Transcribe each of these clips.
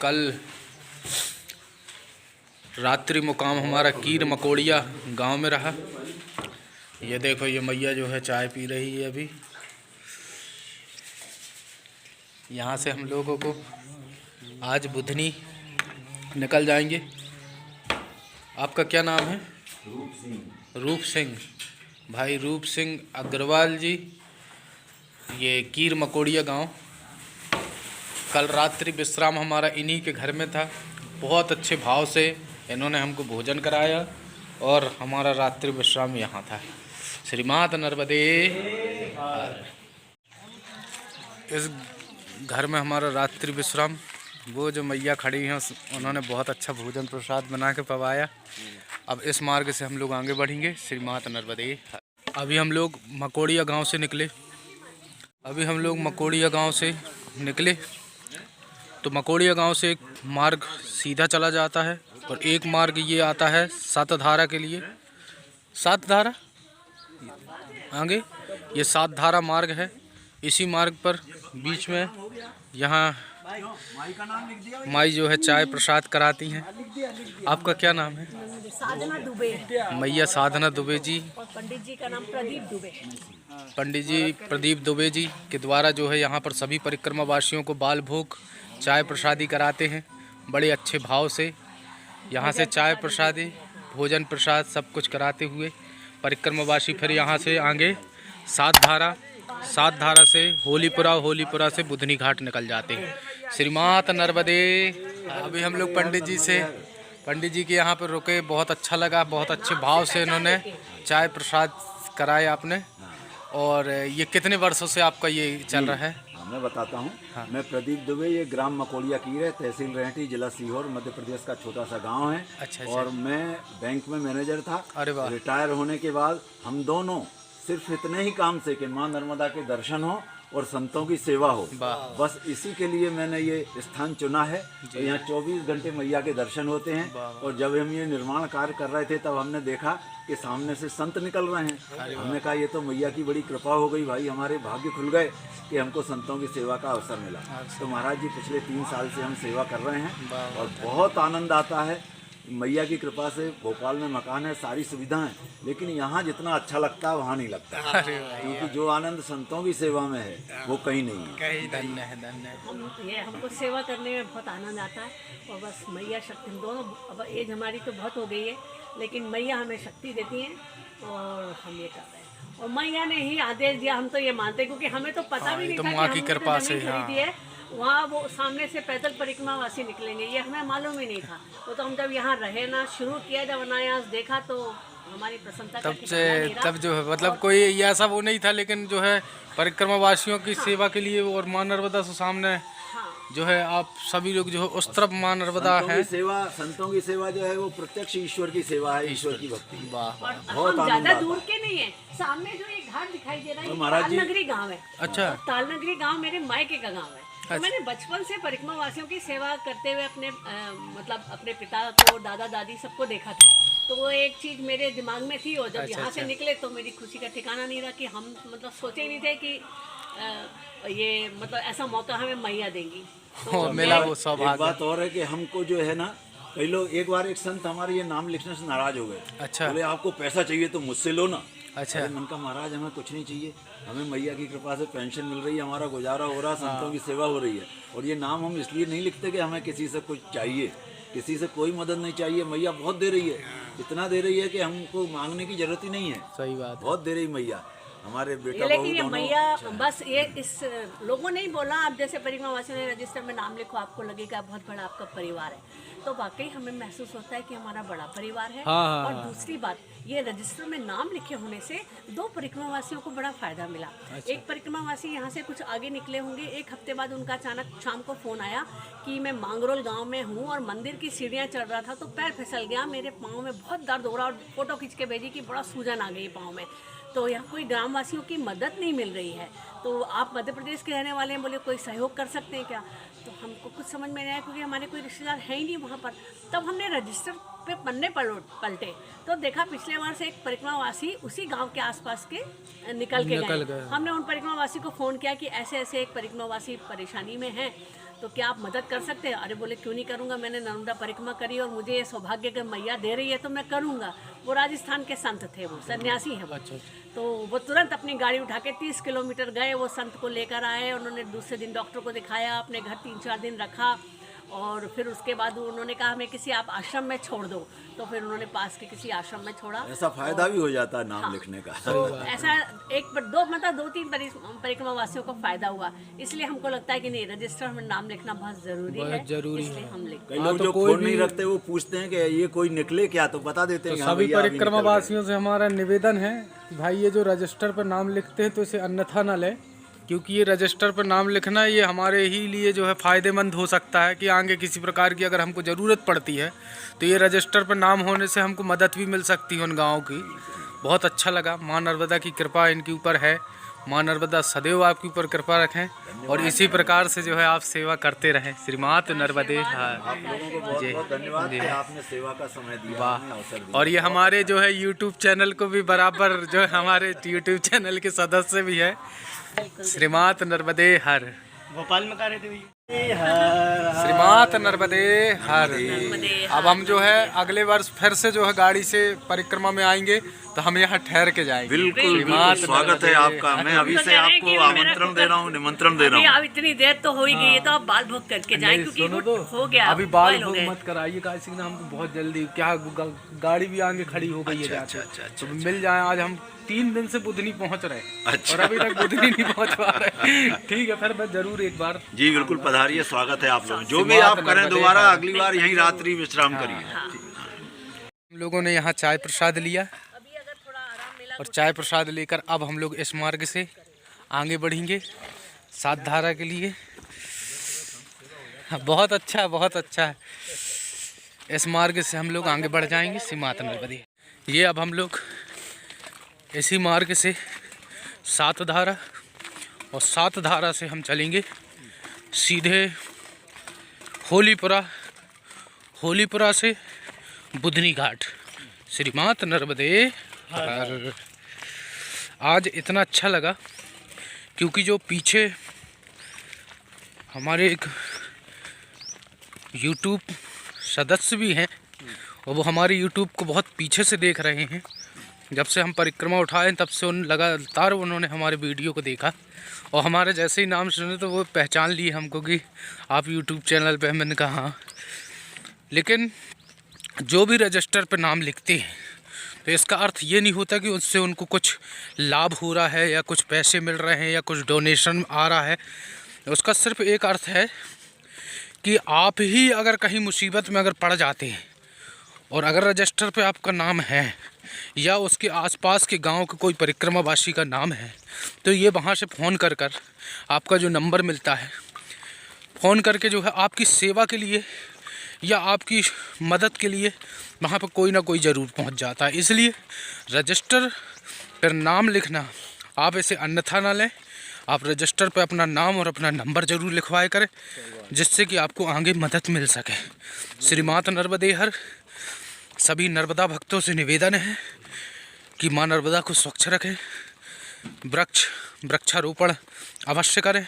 कल रात्रि मुकाम हमारा कीर मकोड़िया गांव में रहा। ये देखो, ये मैया जो है चाय पी रही है अभी। यहाँ से हम लोगों को आज बुधनी निकल जाएंगे। आपका क्या नाम है? रूप सिंह। रूप सिंह भाई, रूप सिंह अग्रवाल जी। ये कीर मकोड़िया गांव। कल रात्रि विश्राम हमारा इन्हीं के घर में था। बहुत अच्छे भाव से इन्होंने हमको भोजन कराया और हमारा रात्रि विश्राम यहाँ था। श्रीमात नर्मदे। इस घर में हमारा रात्रि विश्राम, वो जो मैया खड़ी हैं उन्होंने बहुत अच्छा भोजन प्रसाद बना के पवाया। अब इस मार्ग से हम लोग आगे बढ़ेंगे। श्रीमात नर्मदे। अभी हम लोग मकोड़िया गांव से निकले। तो मकोड़िया गांव से एक मार्ग सीधा चला जाता है और एक मार्ग ये आता है सातधारा के लिए। सातधारा आगे ये सातधारा मार्ग है। इसी मार्ग पर बीच में यहाँ माई जो है चाय प्रसाद कराती हैं। आपका क्या नाम है? साधना दुबे। मैया साधना दुबे जी। और पंडित जी का नाम प्रदीप दुबे। पंडित जी प्रदीप दुबे जी के द्वारा जो है यहाँ पर सभी परिक्रमा वासियों को बाल भोग चाय प्रसादी कराते हैं। बड़े अच्छे भाव से यहाँ से चाय प्रसादी, भोजन प्रसाद सब कुछ कराते हुए परिक्रमा वासी फिर यहाँ से आगे सातधारा से होलीपुरा से बुधनी घाट निकल जाते हैं। श्रीमात नर्मदे। अभी हम लोग पंडित जी के यहाँ पर रुके। बहुत अच्छा लगा, बहुत अच्छे भाव से इन्होंने चाय प्रसाद कराया आपने। और ये कितने वर्षों से आपका ये चल रहा है? मैं बताता हूँ। हाँ। मैं प्रदीप दुबे, ये ग्राम मकोड़िया कीर है, तहसील रेहटी, जिला सीहोर, मध्य प्रदेश का छोटा सा गांव है। अच्छा। और मैं बैंक में मैनेजर था। अरे वाह। रिटायर होने के बाद हम दोनों सिर्फ इतने ही काम से कि माँ नर्मदा के दर्शन हो और संतों की सेवा हो, बस इसी के लिए मैंने ये स्थान चुना है। तो यहाँ 24 घंटे मैया के दर्शन होते हैं। और जब हम ये निर्माण कार्य कर रहे थे तब हमने देखा कि सामने से संत निकल रहे हैं। हमने कहा ये तो मैया की बड़ी कृपा हो गई भाई, हमारे भाग्य खुल गए कि हमको संतों की सेवा का अवसर मिला। तो महाराज जी पिछले 3 साल से हम सेवा कर रहे हैं और बहुत आनंद आता है। मैया की कृपा से भोपाल में मकान है, सारी सुविधाएं, लेकिन यहाँ जितना अच्छा लगता है वहाँ नहीं लगता। क्योंकि जो आनंद संतों की सेवा में है वो कहीं नहीं है। कहीं धन्य है। हमको सेवा करने में बहुत आनंद आता है। और बस मैया शक्ति, हम दोनों, अब एज हमारी तो बहुत हो गई है, लेकिन मैया हमें शक्ति देती हैं और हम ये कर रहे हैं। और मैया ने ही आदेश दिया, हम तो ये मानते हैं, क्योंकि हमें तो पता भी नहीं था कि हमने कृपा से खरीदी है। वहाँ वो सामने से पैदल परिक्रमा वासी निकलेंगे, ये हमें मालूम ही नहीं था। वो तो हम जब यहाँ रहे ना, शुरू किया, जब अनायास देखा तो हमारी प्रसन्नता तब जो है मतलब कोई ऐसा वो नहीं था, लेकिन जो है परिक्रमा वासियों की सेवा के लिए और माँ नर्मदा से सामने जो है आप सभी लोग जो है उस तरफ माँ नर्मदा है। संतों की सेवा जो है वो प्रत्यक्ष ईश्वर की सेवा है, ईश्वर की भक्ति। बहुत ज्यादा दूर के नहीं है। सामने जो एक घाट दिखाई दे रहा है, तालनगरी गाँव है। अच्छा। तालनगरी गाँव मेरे मायके का गाँव है। तो मैंने बचपन से परिक्रमा वासियों की सेवा करते हुए अपने पिता को, दादा दादी सबको देखा था। तो वो एक चीज़ मेरे दिमाग में थी। और जब यहाँ से निकले तो मेरी खुशी का ठिकाना नहीं रहा कि हम सोचे ही नहीं थे कि ये ऐसा मौका हमें मैया देंगी। तो मिला वो सौभाग्य। एक बात और है कि हमको जो है ना, कई लोग, एक बार एक संत हमारे ये नाम लिखने से नाराज हो गए। अच्छा। बोले आपको पैसा चाहिए तो मुझसे लो ना। अच्छा। मन का महाराज हमें कुछ नहीं चाहिए, हमें मैया की कृपा से पेंशन मिल रही है, हमारा गुजारा हो रहा है, संतों की सेवा हो रही है। और ये नाम हम इसलिए नहीं लिखते कि हमें किसी से कुछ चाहिए, किसी से कोई मदद नहीं चाहिए। मैया बहुत दे रही है, इतना दे रही है कि हमको मांगने की जरूरत ही नहीं है। सही बात। बहुत दे रही मैया, हमारे बेटा लेकिन ये मैया बस ये इस लोगों ने ही बोला, आप जैसे परिक्रमा वासियों ने रजिस्टर में नाम लिखो, आपको लगेगा बहुत बड़ा आपका परिवार है। तो वाकई हमें महसूस होता है कि हमारा बड़ा परिवार है। और दूसरी बात, ये रजिस्टर में नाम लिखे होने से 2 परिक्रमा वासियों को बड़ा फायदा मिला। अच्छा। एक परिक्रमा वासी यहाँ से कुछ आगे निकले होंगे, 1 हफ्ते बाद उनका अचानक शाम को फ़ोन आया कि मैं मांगरोल गांव में हूँ और मंदिर की सीढ़ियाँ चढ़ रहा था तो पैर फिसल गया, मेरे पाँव में बहुत दर्द हो रहा, और फोटो खींच के भेजी कि बड़ा सूजन आ गई पाँव में। तो यहाँ कोई ग्रामवासियों की मदद नहीं मिल रही है। तो आप मध्य प्रदेश के रहने वाले हैं, बोले कोई सहयोग कर सकते हैं क्या? तो हमको कुछ समझ में नहीं आया, क्योंकि हमारे कोई रिश्तेदार है ही नहीं वहाँ पर। तब हमने रजिस्टर पे पन्ने पलटे तो देखा पिछले वर्ष एक परिक्रमावासी उसी गांव के आसपास के निकल गए। हमने उन परिक्रमावासी को फ़ोन किया कि ऐसे ऐसे एक परिक्रमावासी परेशानी में हैं, तो क्या आप मदद कर सकते हैं? अरे बोले क्यों नहीं करूँगा, मैंने नर्मदा परिक्रमा करी और मुझे ये सौभाग्य अगर मैया दे रही है तो मैं करूँगा। वो राजस्थान के संत थे, वो सन्यासी हैं वो। तो वो तुरंत अपनी गाड़ी उठा के 30 किलोमीटर गए, वो संत को लेकर आए। उन्होंने दूसरे दिन डॉक्टर को दिखाया, अपने घर 3-4 दिन रखा और फिर उसके बाद उन्होंने कहा हमें किसी आप आश्रम में छोड़ दो, तो फिर उन्होंने पास के किसी आश्रम में छोड़ा। ऐसा फायदा भी हो जाता है नाम लिखने का। तो ऐसा दो तीन परिक्रमा वासियों को फायदा हुआ, इसलिए हमको लगता है कि नहीं, रजिस्टर में नाम लिखना बहुत जरूरी है, इसलिए हम लिखते कई लोग जो फोन नहीं रखते वो पूछते हैं कि ये कोई निकले क्या, तो बता देते हैं। सभी परिक्रमा वासियों से हमारा निवेदन है कि भाई ये जो रजिस्टर पर नाम लिखते हैं तो इसे अन्यथा न लें, क्योंकि ये रजिस्टर पर नाम लिखना ये हमारे ही लिए जो है फ़ायदेमंद हो सकता है कि आगे किसी प्रकार की अगर हमको ज़रूरत पड़ती है तो ये रजिस्टर पर नाम होने से हमको मदद भी मिल सकती है उन गाँव की। बहुत अच्छा लगा, माँ नर्मदा की कृपा इनके ऊपर है। माँ नर्मदा सदैव आपके ऊपर कृपा रखें और इसी प्रकार से जो है आप सेवा करते रहें। श्रीमात नर्मदे आप लोगों को बहुत बहुत धन्यवाद कि आपने सेवा का समय दिया, हमें अवसर दिया। और ये हमारे जो है YouTube चैनल को भी बराबर जो है हमारे YouTube चैनल के सदस्य भी है। श्रीमात नर्मदे हर। भोपाल में कर रहे थे श्रीमात नर्मदे हर। अब हम जो है अगले वर्ष फिर से जो है गाड़ी से परिक्रमा में आएंगे तो हम यहाँ ठहर के जाएंगे। बिल्कुल स्वागत है आपका। मैं अभी से आपको आमंत्रण दे रहा हूँ, निमंत्रण दे रहा हूँ। अब इतनी देर तो हो ही गई है, तो आप बाल भोग करके जाएं, क्योंकि सुनो तो, हो गया। अभी बाल भोग मत कराइए, काशी के नाम बहुत जल्दी क्या गाड़ी भी आगे खड़ी हो गई है जाके, तो मिल जाए। आज हम 3 दिन से बुधनी पहुंच रहे और अभी तक बुधनी नहीं पहुंच पा रहे। ठीक है, फिर मैं जरूर एक बार। जी बिल्कुल पधारिए, स्वागत है आप लोग। जो भी आप करें दोबारा अगली बार यहीं रात्रि विश्राम करिए। हम लोगों ने यहाँ चाय प्रसाद लिया और चाय प्रसाद लेकर अब हम लोग इस मार्ग से आगे बढ़ेंगे सात धारा के लिए। बहुत अच्छा, बहुत अच्छा। इस मार्ग से हम लोग आगे बढ़ जाएंगे श्रीमात नर्मदे। ये अब हम लोग इसी मार्ग से सात धारा और सात धारा से हम चलेंगे सीधे होलीपुरा, होलीपुरा से बुधनी घाट। श्रीमात नर्मदे हर। आज इतना अच्छा लगा क्योंकि जो पीछे हमारे एक YouTube सदस्य भी हैं और वो हमारे YouTube को बहुत पीछे से देख रहे हैं। जब से हम परिक्रमा उठाए तब से लगातार उन्होंने हमारे वीडियो को देखा और हमारे जैसे ही नाम सुने तो वो पहचान लिए हमको कि आप YouTube चैनल पे। मैंने कहा हाँ। लेकिन जो भी रजिस्टर पे नाम लिखते हैं तो इसका अर्थ ये नहीं होता कि उससे उनको कुछ लाभ हो रहा है या कुछ पैसे मिल रहे हैं या कुछ डोनेशन आ रहा है। उसका सिर्फ एक अर्थ है कि आप ही अगर कहीं मुसीबत में अगर पड़ जाते हैं और अगर रजिस्टर पे आपका नाम है या उसके आसपास के गांव के कोई परिक्रमावासी का नाम है तो ये वहाँ से फ़ोन कर आपका जो नंबर मिलता है, फ़ोन करके जो है आपकी सेवा के लिए या आपकी मदद के लिए वहाँ पर कोई ना कोई ज़रूर पहुँच जाता है। इसलिए रजिस्टर पर नाम लिखना आप इसे अन्यथा ना लें। आप रजिस्टर पर अपना नाम और अपना नंबर ज़रूर लिखवाए करें जिससे कि आपको आगे मदद मिल सके। श्रीमात नर्मदे हर। सभी नर्मदा भक्तों से निवेदन है कि माँ नर्मदा को स्वच्छ रखें, वृक्षारोपण अवश्य करें,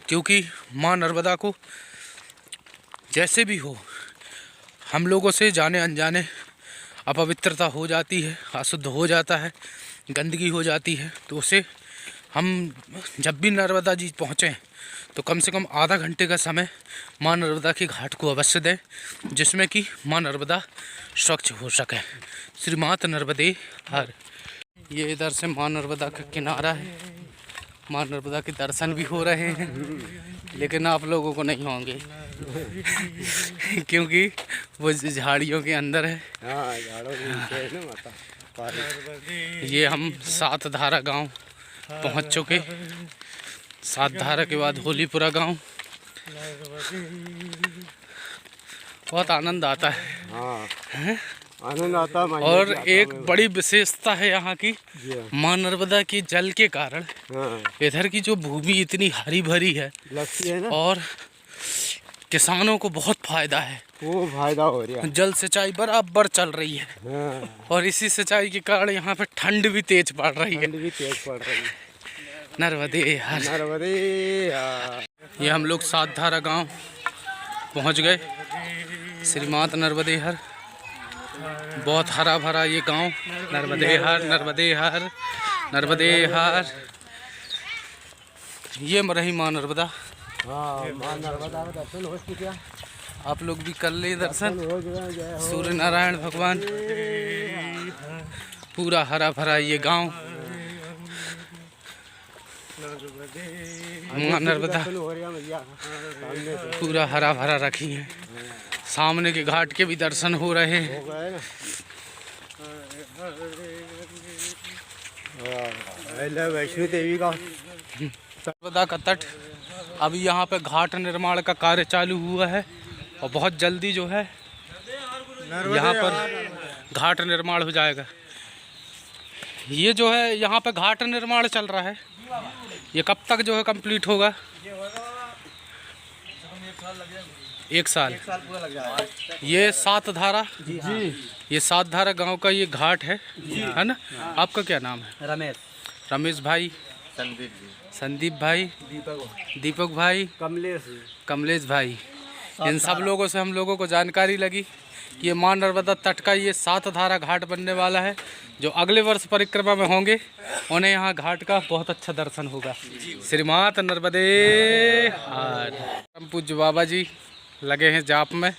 क्योंकि माँ नर्मदा को जैसे भी हो हम लोगों से जाने अनजाने अपवित्रता हो जाती है, अशुद्ध हो जाता है, गंदगी हो जाती है। तो उसे हम जब भी नर्मदा जी पहुँचें तो कम से कम आधा घंटे का समय माँ नर्मदा के घाट को अवश्य दें जिसमें कि माँ नर्मदा स्वच्छ हो सके। श्रीमात नर्मदे हर। ये इधर से माँ नर्मदा का किनारा है, माँ नर्मदा के दर्शन भी हो रहे हैं लेकिन आप लोगों को नहीं होंगे क्योंकि वो झाड़ियों के अंदर है। ये हम सात धारा गांव पहुंच चुके। सात धारा के बाद होलीपुरा गांव। बहुत आनंद आता है। आनंद आता है। और एक बड़ी विशेषता है यहाँ की, माँ नर्मदा के जल के कारण इधर की जो भूमि इतनी हरी भरी है ना? और किसानों को बहुत फायदा है। वो फायदा हो रहा है। जल सिंचाई बराबर चल रही है और इसी सिंचाई के कारण यहाँ पे ठंड भी तेज पड़ रही है। नर्मदे नर्मदे हर। नर्मदे ये हम लोग सात धारा गांव पहुंच गए। श्रीमात नर्मदे हर, बहुत हरा भरा ये गांव। नर्मदे हर, नर्मदे हर, नर्मदे हर। ये रही माँ नर्मदा। माँ नर्मदा का दर्शन हो गया। आप लोग भी कर ले दर्शन। सूर्य नारायण भगवान, पूरा हरा भरा ये गांव। माँ नर्मदा पूरा हरा भरा रखी है। सामने के घाट के भी दर्शन हो रहे हैं। वैष्णो देवी का नर्मदा का तट। अभी यहाँ पे घाट निर्माण का कार्य चालू हुआ है और बहुत जल्दी जो है यहाँ पर घाट निर्माण हो जाएगा। ये जो है यहाँ पे घाट निर्माण चल रहा है। ये कब तक जो है कंप्लीट होगा? 1 साल पूरा लग जाएगा। ये सात धारा जी, ये सात धारा गांव का ये घाट है ना? आपका क्या नाम है? रमेश। रमेश भाई, संदीप भाई, दीपक भाई, कमलेश भाई। इन सब लोगों से हम लोगों को जानकारी लगी कि ये माँ नर्मदा तट का ये सात धारा घाट बनने वाला है। जो अगले वर्ष परिक्रमा में होंगे उन्हें यहाँ घाट का बहुत अच्छा दर्शन होगा। श्रीमात नर्मदे हर। परम पूज्य बाबा जी लगे हैं जाप में।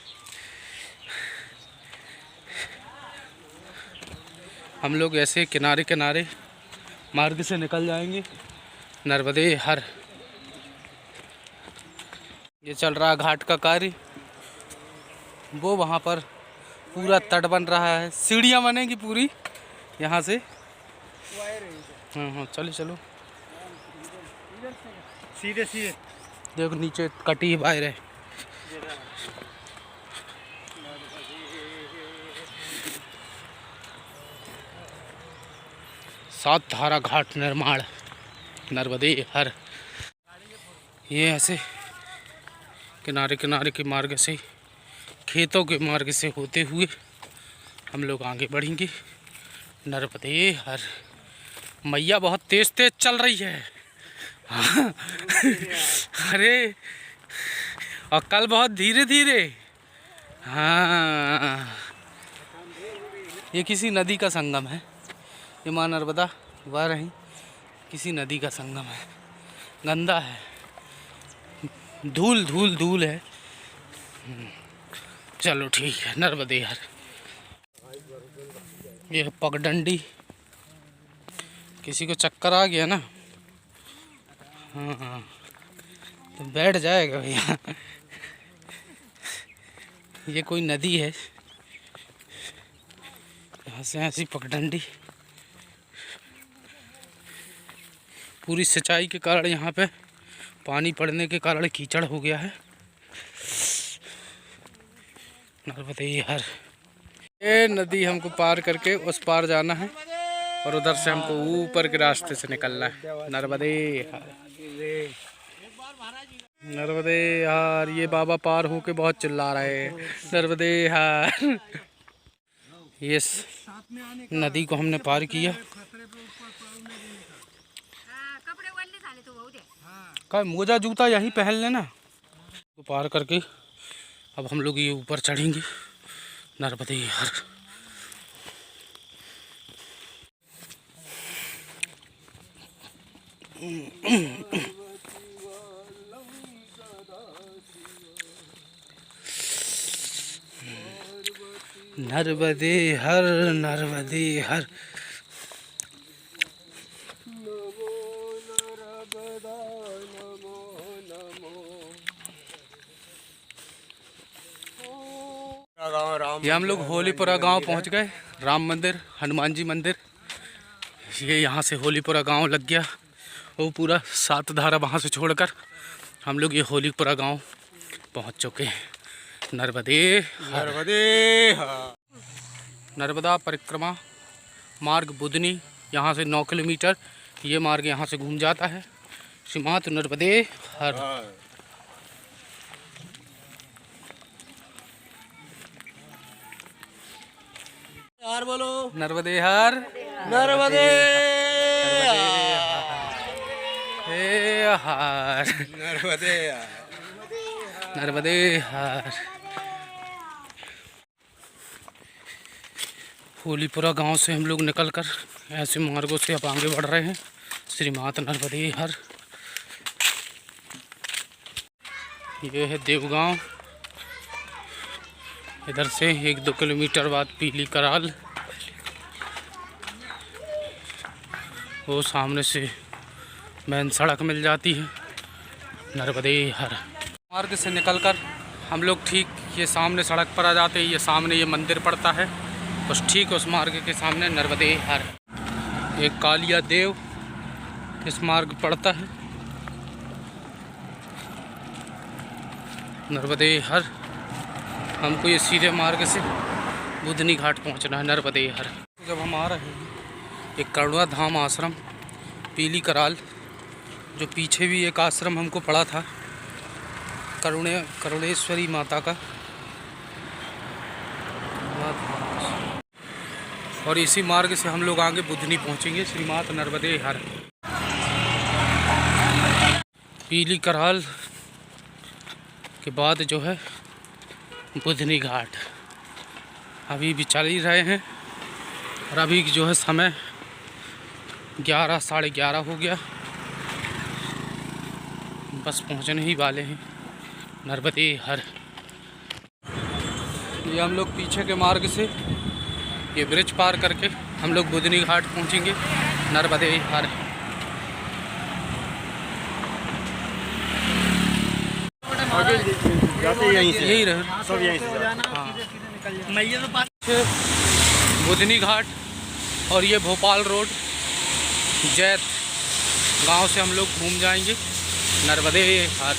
हम लोग ऐसे किनारे किनारे मार्ग से निकल जाएंगे। नर्मदे हर। ये चल रहा घाट का कार्य। वो वहाँ पर पूरा तट बन रहा है। सीढ़ियाँ बनेंगी पूरी यहाँ से। हाँ, चलो चलो सीधे सीधे देखो नीचे कटी वायर है। सात धारा घाट निर्माण नर्मदे हर। ये ऐसे किनारे किनारे के मार्ग से, खेतों के मार्ग से होते हुए हम लोग आगे बढ़ेंगे। नर्मदे हर। मैया बहुत तेज तेज चल रही है। अरे और कल बहुत धीरे धीरे। हाँ, ये किसी नदी का संगम है। ये माँ नर्मदा वह रही, किसी नदी का संगम है। गंदा है, धूल धूल धूल है। चलो ठीक है। नर्मदे हर। ये पगडंडी। किसी को चक्कर आ गया ना, हाँ तो बैठ जाएगा भैया। ये कोई नदी है, यहाँ से ऐसी पगडंडी। पूरी सिंचाई के कारण यहाँ पे पानी पड़ने के कारण कीचड़ हो गया है। नर्मदे हर। ये नदी हमको पार करके उस पार जाना है और उधर से हमको ऊपर के रास्ते से निकलना है। नर्मदे हर, नर्मदे हर। ये बाबा पार होके बहुत चिल्ला रहे हैं नर्मदे हर। ये नदी को हमने पार किया। का मोजा जूता यहीं पहन लेना। तो पार करके अब हम लोग ये ऊपर चढ़ेंगे। नर्मदे हर। नर्मदे हर, नर्मदे हर। ये हम लोग होलीपुरा गांव पहुंच गए। राम मंदिर, हनुमान जी मंदिर, ये यहाँ से होलीपुरा गांव लग गया। वो पूरा सात धारा वहाँ से छोड़कर हम लोग ये होलीपुरा गांव पहुंच चुके हैं। नर्मदे नर्मदे नर्मदा परिक्रमा मार्ग बुधनी, यहाँ से 9 किलोमीटर ये मार्ग यहाँ से घूम जाता है। श्रीमात नर्मदे हर। यार बोलो नर्मदे हर, नर्मदे हे हर। नर्मदे नर्मदे हर। होलीपुरा गांव से हम लोग निकलकर ऐसे मार्गों से अब आगे बढ़ रहे हैं। श्री माता नर्मदे हर। ये है देवगांव। इधर से 1-2 किलोमीटर बाद पीली कराल। वो सामने से मेन सड़क मिल जाती है नर्मदे हर। मार्ग से निकलकर हम लोग ठीक ये सामने सड़क पर आ जाते हैं। ये सामने ये मंदिर पड़ता है, बस ठीक उस मार्ग के सामने नर्मदे हर। एक कालिया देव इस मार्ग पड़ता है नर्मदे हर। हमको ये सीधे मार्ग से बुधनी घाट पहुंचना है नर्मदे हर। जब हम आ रहे हैं एक करुणा धाम आश्रम पीली कराल, जो पीछे भी एक आश्रम हमको पड़ा था करुणेश्वरी माता का, और इसी मार्ग से हम लोग आगे बुधनी पहुंचेंगे श्री माता नर्मदे हर। पीली कराल के बाद जो है बुधनी घाट। अभी भी चल ही रहे हैं और अभी जो है समय 11 साढ़े 11 हो गया। बस पहुंचने ही वाले हैं नर्मदे हर। ये हम लोग पीछे के मार्ग से ये ब्रिज पार करके हम लोग बुधनी घाट पहुंचेंगे नर्मदे हर। यही रहे सब यहीं से। बुधनी घाट और ये भोपाल रोड जैत गांव से हम लोग घूम जाएंगे नर्मदे हर।